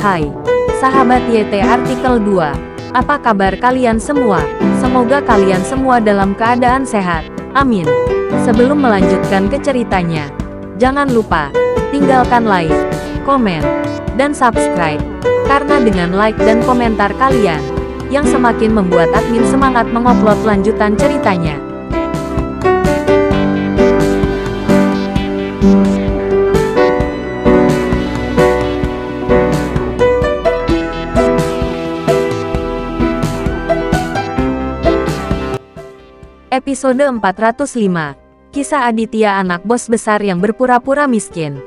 Hai, sahabat YT Artikel 2. Apa kabar kalian semua? Semoga kalian semua dalam keadaan sehat. Amin. Sebelum melanjutkan ke ceritanya, jangan lupa tinggalkan like, komen, dan subscribe. Karena dengan like dan komentar kalian, yang semakin membuat admin semangat mengupload lanjutan ceritanya. Episode 405. Kisah Aditya, anak bos besar yang berpura-pura miskin.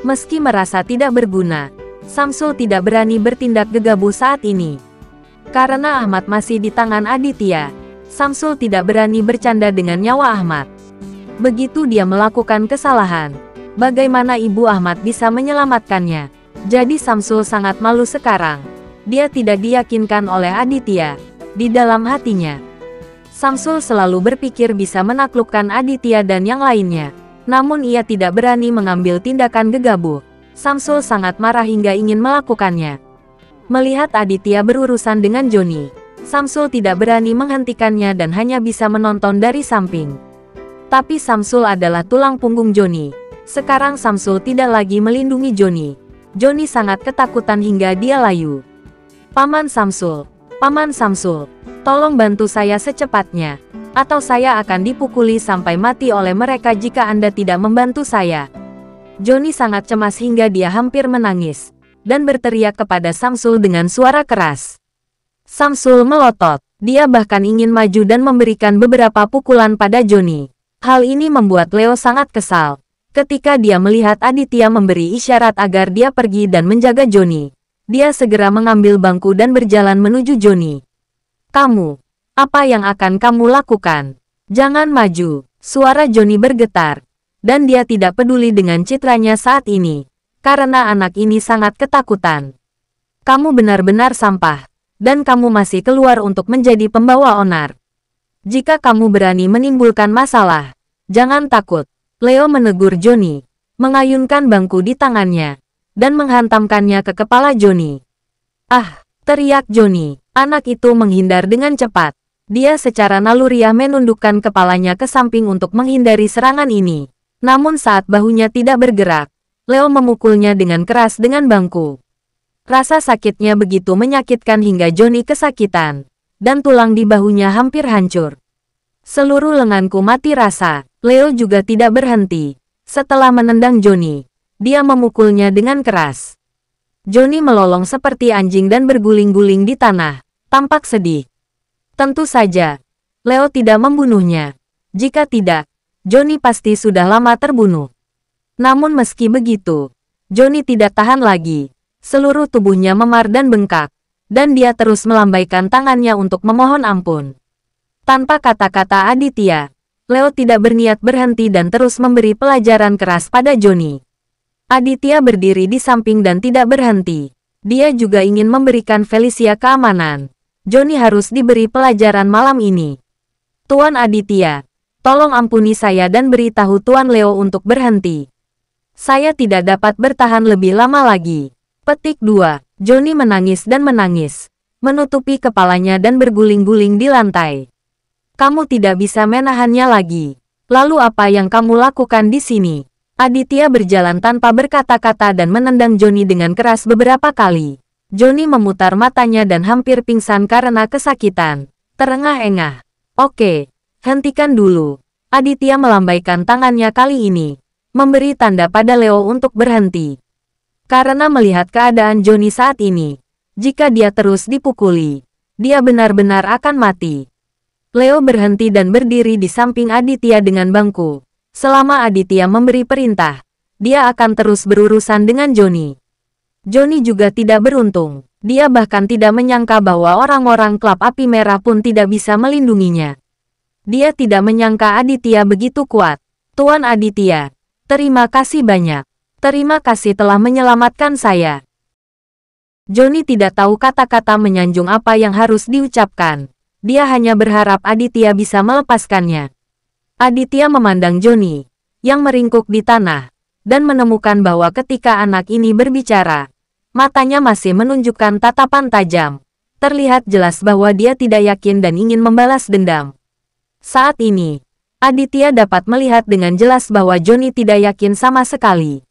Meski merasa tidak berguna, Samsul tidak berani bertindak gegabah saat ini. Karena Ahmad masih di tangan Aditya, Samsul tidak berani bercanda dengan nyawa Ahmad. Begitu dia melakukan kesalahan, bagaimana ibu Ahmad bisa menyelamatkannya? Jadi Samsul sangat malu sekarang. Dia tidak diyakinkan oleh Aditya. Di dalam hatinya, Samsul selalu berpikir bisa menaklukkan Aditya dan yang lainnya. Namun ia tidak berani mengambil tindakan gegabah. Samsul sangat marah hingga ingin melakukannya. Melihat Aditya berurusan dengan Joni, Samsul tidak berani menghentikannya dan hanya bisa menonton dari samping. Tapi Samsul adalah tulang punggung Joni. Sekarang Samsul tidak lagi melindungi Joni. Joni sangat ketakutan hingga dia layu. Paman Samsul, tolong bantu saya secepatnya, atau saya akan dipukuli sampai mati oleh mereka jika Anda tidak membantu saya. Joni sangat cemas hingga dia hampir menangis, dan berteriak kepada Samsul dengan suara keras. Samsul melotot, dia bahkan ingin maju dan memberikan beberapa pukulan pada Joni. Hal ini membuat Leo sangat kesal, ketika dia melihat Aditya memberi isyarat agar dia pergi dan menjaga Joni. Dia segera mengambil bangku dan berjalan menuju Joni. Kamu, apa yang akan kamu lakukan? Jangan maju. Suara Joni bergetar, dan dia tidak peduli dengan citranya saat ini, karena anak ini sangat ketakutan. Kamu benar-benar sampah, dan kamu masih keluar untuk menjadi pembawa onar. Jika kamu berani menimbulkan masalah, jangan takut. Leo menegur Joni, mengayunkan bangku di tangannya, dan menghantamkannya ke kepala Joni. Ah, teriak Joni. Anak itu menghindar dengan cepat. Dia secara naluriah menundukkan kepalanya ke samping untuk menghindari serangan ini. Namun saat bahunya tidak bergerak, Leo memukulnya dengan keras dengan bangku. Rasa sakitnya begitu menyakitkan hingga Joni kesakitan, dan tulang di bahunya hampir hancur. Seluruh lenganku mati rasa. Leo juga tidak berhenti. Setelah menendang Joni, dia memukulnya dengan keras. Joni melolong seperti anjing dan berguling-guling di tanah, tampak sedih. Tentu saja, Leo tidak membunuhnya. Jika tidak, Joni pasti sudah lama terbunuh. Namun meski begitu, Joni tidak tahan lagi. Seluruh tubuhnya memar dan bengkak, dan dia terus melambaikan tangannya untuk memohon ampun. Tanpa kata-kata Aditya, Leo tidak berniat berhenti dan terus memberi pelajaran keras pada Joni. Aditya berdiri di samping dan tidak berhenti. Dia juga ingin memberikan Felicia keamanan. Joni harus diberi pelajaran malam ini. Tuan Aditya, tolong ampuni saya dan beritahu Tuan Leo untuk berhenti. Saya tidak dapat bertahan lebih lama lagi. Petik 2. Joni menangis dan menangis, menutupi kepalanya dan berguling-guling di lantai. Kamu tidak bisa menahannya lagi. Lalu apa yang kamu lakukan di sini? Aditya berjalan tanpa berkata-kata dan menendang Joni dengan keras beberapa kali. Joni memutar matanya dan hampir pingsan karena kesakitan. Terengah-engah. Oke, hentikan dulu. Aditya melambaikan tangannya kali ini, memberi tanda pada Leo untuk berhenti. Karena melihat keadaan Joni saat ini, jika dia terus dipukuli, dia benar-benar akan mati. Leo berhenti dan berdiri di samping Aditya dengan bangku. Selama Aditya memberi perintah, dia akan terus berurusan dengan Joni. Joni juga tidak beruntung. Dia bahkan tidak menyangka bahwa orang-orang klub api merah pun tidak bisa melindunginya. Dia tidak menyangka Aditya begitu kuat. Tuan Aditya, terima kasih banyak. Terima kasih telah menyelamatkan saya. Joni tidak tahu kata-kata menyanjung apa yang harus diucapkan. Dia hanya berharap Aditya bisa melepaskannya. Aditya memandang Joni, yang meringkuk di tanah, dan menemukan bahwa ketika anak ini berbicara, Matanya masih menunjukkan tatapan tajam. Terlihat jelas bahwa dia tidak yakin dan ingin membalas dendam. Saat ini, Aditya dapat melihat dengan jelas bahwa Johnny tidak yakin sama sekali.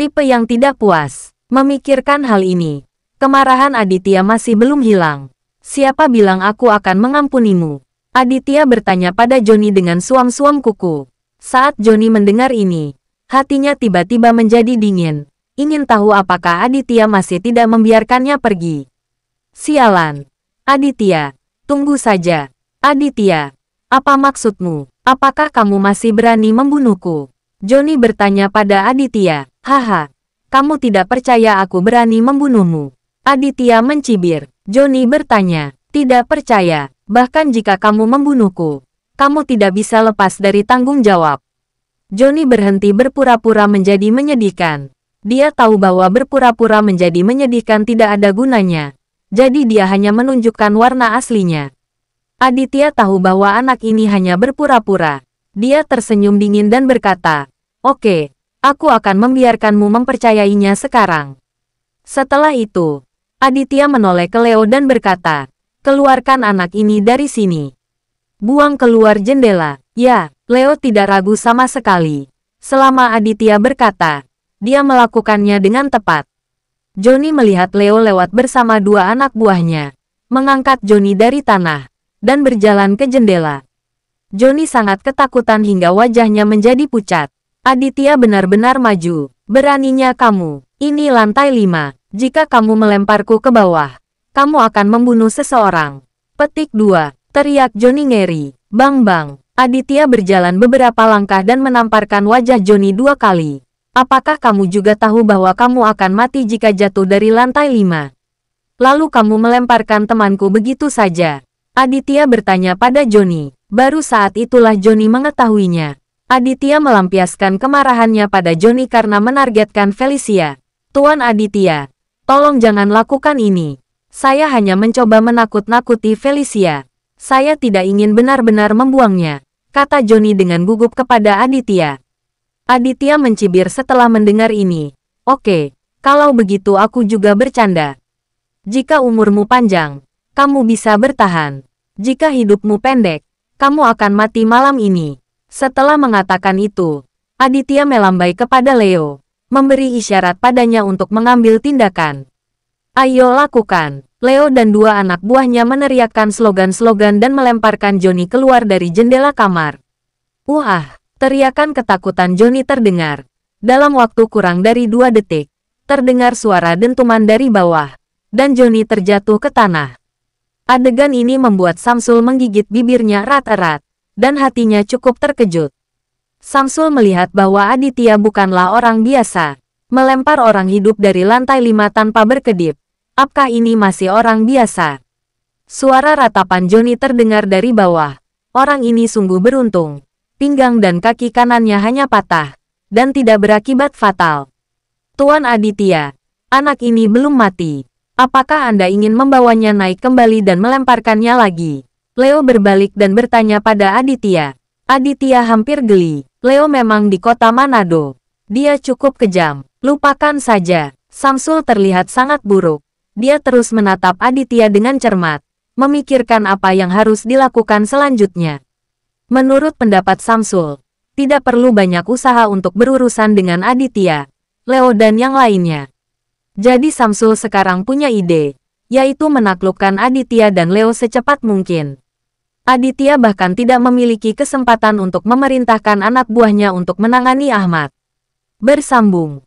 Tipe yang tidak puas. Memikirkan hal ini, kemarahan Aditya masih belum hilang. Siapa bilang aku akan mengampunimu? Aditya bertanya pada Johnny dengan suam-suam kuku. Saat Johnny mendengar ini, hatinya tiba-tiba menjadi dingin. Ingin tahu apakah Aditya masih tidak membiarkannya pergi. Sialan. Aditya, tunggu saja. Aditya, apa maksudmu? Apakah kamu masih berani membunuhku? Johnny bertanya pada Aditya. Haha, kamu tidak percaya aku berani membunuhmu? Aditya mencibir. Johnny bertanya, tidak percaya. Bahkan jika kamu membunuhku, kamu tidak bisa lepas dari tanggung jawab. Johnny berhenti berpura-pura menjadi menyedihkan. Dia tahu bahwa berpura-pura menjadi menyedihkan tidak ada gunanya. Jadi dia hanya menunjukkan warna aslinya. Aditya tahu bahwa anak ini hanya berpura-pura. Dia tersenyum dingin dan berkata, "Oke, aku akan membiarkanmu mempercayainya sekarang." Setelah itu, Aditya menoleh ke Leo dan berkata, "Keluarkan anak ini dari sini. Buang keluar jendela." Ya, Leo tidak ragu sama sekali. Selama Aditya berkata, dia melakukannya dengan tepat. Johnny melihat Leo lewat bersama dua anak buahnya, mengangkat Johnny dari tanah, dan berjalan ke jendela. Johnny sangat ketakutan hingga wajahnya menjadi pucat. Aditya benar-benar maju. Beraninya kamu. Ini lantai 5. Jika kamu melemparku ke bawah, kamu akan membunuh seseorang. Petik 2. Teriak Johnny ngeri. Bang bang. Aditya berjalan beberapa langkah dan menamparkan wajah Johnny 2 kali. Apakah kamu juga tahu bahwa kamu akan mati jika jatuh dari lantai 5? Lalu kamu melemparkan temanku begitu saja? Aditya bertanya pada Johnny. Baru saat itulah Johnny mengetahuinya. Aditya melampiaskan kemarahannya pada Johnny karena menargetkan Felicia. Tuan Aditya, tolong jangan lakukan ini. Saya hanya mencoba menakut-nakuti Felicia. Saya tidak ingin benar-benar membuangnya, kata Johnny dengan gugup kepada Aditya. Aditya mencibir setelah mendengar ini. Oke, kalau begitu aku juga bercanda. Jika umurmu panjang, kamu bisa bertahan. Jika hidupmu pendek, kamu akan mati malam ini. Setelah mengatakan itu, Aditya melambai kepada Leo, memberi isyarat padanya untuk mengambil tindakan. Ayo lakukan. Leo dan dua anak buahnya meneriakkan slogan-slogan dan melemparkan Johnny keluar dari jendela kamar. Wah! Teriakan ketakutan Johnny terdengar. Dalam waktu kurang dari 2 detik, terdengar suara dentuman dari bawah, dan Johnny terjatuh ke tanah. Adegan ini membuat Samsul menggigit bibirnya erat-erat, dan hatinya cukup terkejut. Samsul melihat bahwa Aditya bukanlah orang biasa, melempar orang hidup dari lantai 5 tanpa berkedip. Apakah ini masih orang biasa? Suara ratapan Johnny terdengar dari bawah. Orang ini sungguh beruntung. Pinggang dan kaki kanannya hanya patah, dan tidak berakibat fatal. Tuan Aditya, anak ini belum mati. Apakah Anda ingin membawanya naik kembali dan melemparkannya lagi? Leo berbalik dan bertanya pada Aditya. Aditya hampir geli. Leo memang di kota Manado. Dia cukup kejam. Lupakan saja. Samsul terlihat sangat buruk. Dia terus menatap Aditya dengan cermat, memikirkan apa yang harus dilakukan selanjutnya. Menurut pendapat Samsul, tidak perlu banyak usaha untuk berurusan dengan Aditya, Leo dan yang lainnya. Jadi Samsul sekarang punya ide, yaitu menaklukkan Aditya dan Leo secepat mungkin. Aditya bahkan tidak memiliki kesempatan untuk memerintahkan anak buahnya untuk menangani Ahmad. Bersambung.